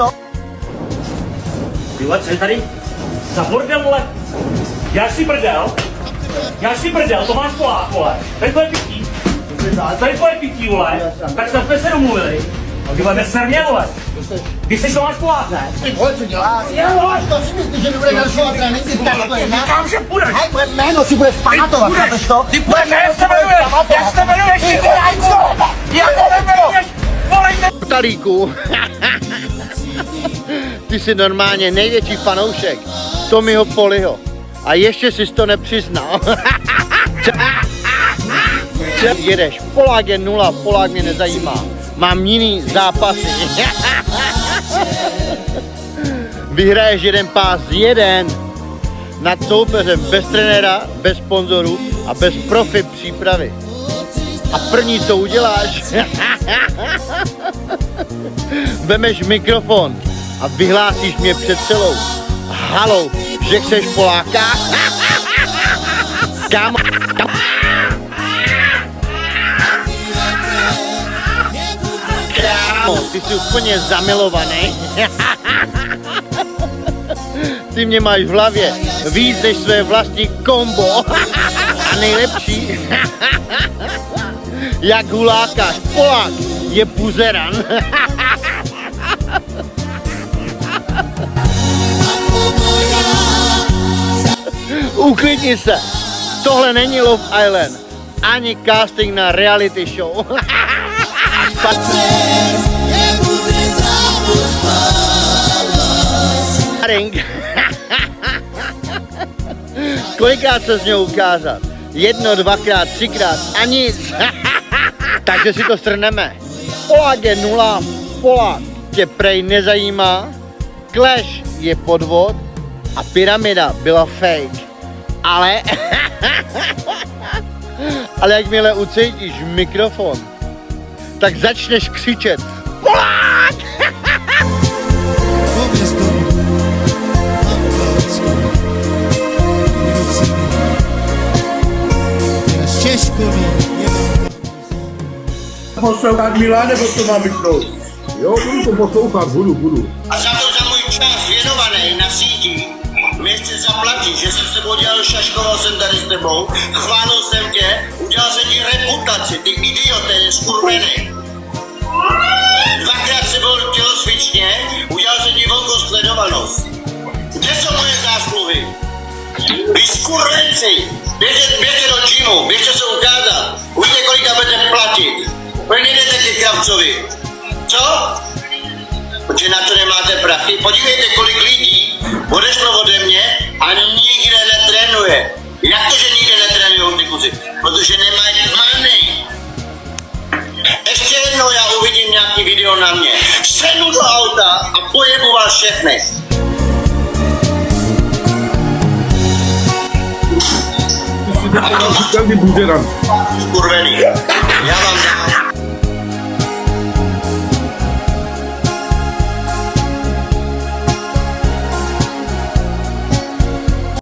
to? Ty vole, co je tady? Za bordel, vole. Děláš si prdel, to máš Polák, vole. To je tvoje pití. To je tvoje pití, vole. Tak jsme se domluvili. Ty vole, neser mě, vole. Ty jsi to máš Polák, ne? Ty vole, co děláš? To si myslíš, že mi bude dalšího tréninku, tak to je, ne? Říkám, že půjdeš. Hej, moje jméno si budeš pamatovat, chápeš to? Ty půjdeš, jak se jmenuješ, ty vole, jak se jmenuješ, volejte. Talíku. Ty jsi normálně největší fanoušek Tommyho Poliho. A ještě jsi to nepřiznal. Jedeš, Polák je 0, Polák mě nezajímá. Mám jiný zápasy. Vyhraješ jeden pás, jeden nad soupeřem, bez trenéra, bez sponzorů a bez profi přípravy. A první, co uděláš, vemeš mikrofon a vyhlásíš mě před celou halou, že chceš Poláka. Kámo. Kámo, ty jsi úplně zamilovaný. Ty mě máš v hlavě víc než své vlastní kombo. A nejlepší, jak hulákáš, Polák je buzeran. Uklidni se, tohle není Love Island, ani casting na reality show. Kolikrát se z něho ukázat? 1, 2krát, 3krát a nic. Takže si to strhneme. Polák je 0, Polák tě prej nezajímá, Clash je podvod a pyramida byla fake. Ale jakmile ucítíš mikrofon, tak začneš křičet Polák! Poslouchat Milá, nebo to mám vypnout? Jo, budu to poslouchat, budu. A za můj čas věnovaný na síti mě chci zaplatit, že jsem s tebou dělal, šaškoval jsem tady s tebou, chválil jsem tě, udělal jsem ti reputaci, ty idiote, skurvený. 2krát jsem byl tělocvičně, udělal jsem ti velkou sledovanost. Kde jsou moje zásluhy? Vy skurvenci, běžte do gymu, běžte se ukázat, uvidíte, kolika budete platit. Proč nejdete ke Kravcovi? Co? Protože na to nemáte prachy. Podívejte, kolik lidí odešlo ode mě a nikde netrénuje. Jak to, že nikde netrénují ty kluci? Protože nemají money. Ještě jednou já uvidím nějaký video na mě. Sednu do auta a pojebu vás všechny. Ty jsi říkal, ty buzeran. Skurvený. Já vám dám.